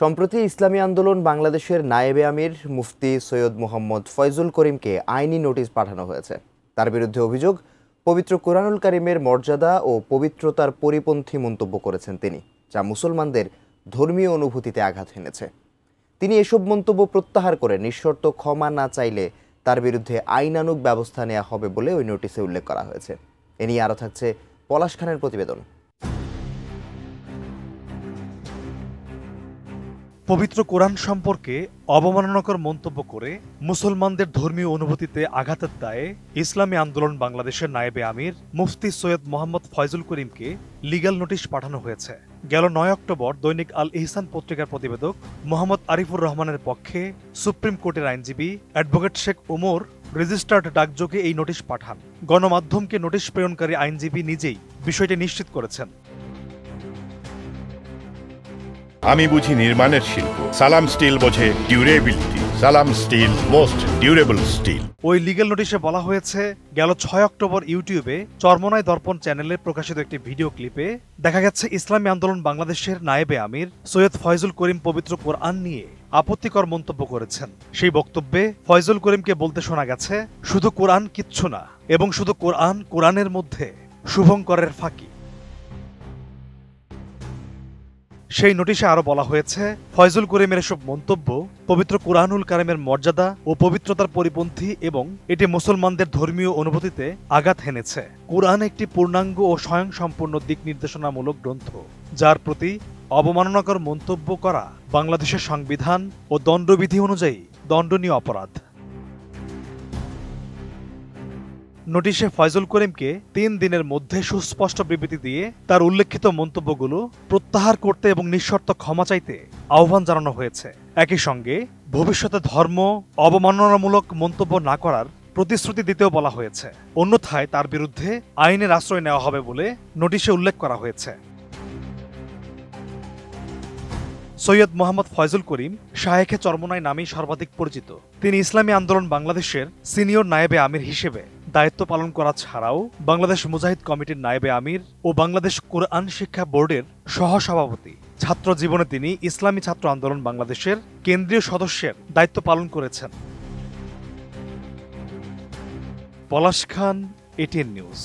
সম্প্রতি ইসলামী আন্দোলন বাংলাদেশের নায়েবে আমির মুফতি সৈয়দ মোহাম্মদ ফয়জুল করিমকে আইনি নোটিশ পাঠানো হয়েছে। তার বিরুদ্ধে অভিযোগ, পবিত্র কোরআনুল কারিমের মর্যাদা ও পবিত্রতার পরিপন্থী মন্তব্য করেছেন তিনি, যা মুসলমানদের ধর্মীয় অনুভূতিতে আঘাত হেনেছে। তিনি এসব মন্তব্য প্রত্যাহার করে নিঃশর্ত ক্ষমা না চাইলে তার বিরুদ্ধে আইনানুগ ব্যবস্থা নেওয়া হবে বলে ওই নোটিশে উল্লেখ করা হয়েছে। এ নিয়ে আরও থাকছে পলাশ খানের প্রতিবেদন। পবিত্র কোরআন সম্পর্কে অবমাননাকর মন্তব্য করে মুসলমানদের ধর্মীয় অনুভূতিতে আঘাতের দায়ে ইসলামী আন্দোলন বাংলাদেশের নায়েবে আমির মুফতি সৈয়দ মোহাম্মদ ফয়জুল করিমকে লিগ্যাল নোটিশ পাঠানো হয়েছে। গেল 9 অক্টোবর দৈনিক আল ইহসান পত্রিকার প্রতিবেদক মোহাম্মদ আরিফুর রহমানের পক্ষে সুপ্রিম কোর্টের আইনজীবী অ্যাডভোকেট শেখ ওমর রেজিস্টার্ড ডাকযোগে এই নোটিশ পাঠান। গণমাধ্যমকে নোটিশ প্রেরণকারী আইনজীবী নিজেই বিষয়টি নিশ্চিত করেছেন। আমি বুঝি নির্মাণের শিল্প, সালাম স্টিল বোঝে ডিউরেবিলিটি। সালাম স্টিল, মোস্ট ডিউরেবল স্টিল। ওই লিগ্যাল নোটিশে বলা হয়েছে, গেল 6 অক্টোবর ইউটিউবে চরমোনাই দর্পণ চ্যানেলে প্রকাশিত একটি ভিডিও ক্লিপে দেখা গেছে ইসলামী আন্দোলন বাংলাদেশের নায়েবে আমির সৈয়দ ফয়জুল করিম পবিত্র কোরআন নিয়ে আপত্তিকর মন্তব্য করেছেন। সেই বক্তব্যে ফয়জুল করিমকে বলতে শোনা গেছে, শুধু কোরআন কিচ্ছু না, এবং শুধু কোরআন কোরআনের মধ্যে শুভঙ্করের ফাঁকি। সেই নোটিশে আরো বলা হয়েছে, ফয়জুল করিমের এসব মন্তব্য পবিত্র কোরআনুল কারিমের মর্যাদা ও পবিত্রতার পরিপন্থী এবং এটি মুসলমানদের ধর্মীয় অনুভূতিতে আঘাত হেনেছে। কোরআন একটি পূর্ণাঙ্গ ও স্বয়ংসম্পূর্ণ দিক নির্দেশনামূলক গ্রন্থ, যার প্রতি অবমাননাকর মন্তব্য করা বাংলাদেশের সংবিধান ও দণ্ডবিধি অনুযায়ী দণ্ডনীয় অপরাধ। নোটিশে ফয়জুল করিমকে 3 দিনের মধ্যে সুস্পষ্ট বিবৃতি দিয়ে তার উল্লেখিত মন্তব্যগুলো প্রত্যাহার করতে এবং নিঃশর্ত ক্ষমা চাইতে আহ্বান জানানো হয়েছে। একই সঙ্গে ভবিষ্যতে ধর্ম অবমাননামূলক মন্তব্য না করার প্রতিশ্রুতি দিতেও বলা হয়েছে। অন্যথায় তার বিরুদ্ধে আইনের আশ্রয় নেওয়া হবে বলে নোটিশে উল্লেখ করা হয়েছে। সৈয়দ মোহাম্মদ ফয়জুল করিম শায়েখে চরমোনাই নামেই সর্বাধিক পরিচিত। তিনি ইসলামী আন্দোলন বাংলাদেশের সিনিয়র নায়েবে আমির হিসেবে দায়িত্ব পালন করা ছাড়াও বাংলাদেশ মুজাহিদ কমিটির নায়েবে আমির ও বাংলাদেশ কোরআন শিক্ষা বোর্ডের সহসভাপতি। ছাত্র জীবনে তিনি ইসলামী ছাত্র আন্দোলন বাংলাদেশের কেন্দ্রীয় সদস্যের দায়িত্ব পালন করেছেন। পলাশ খান, এটিএন নিউজ।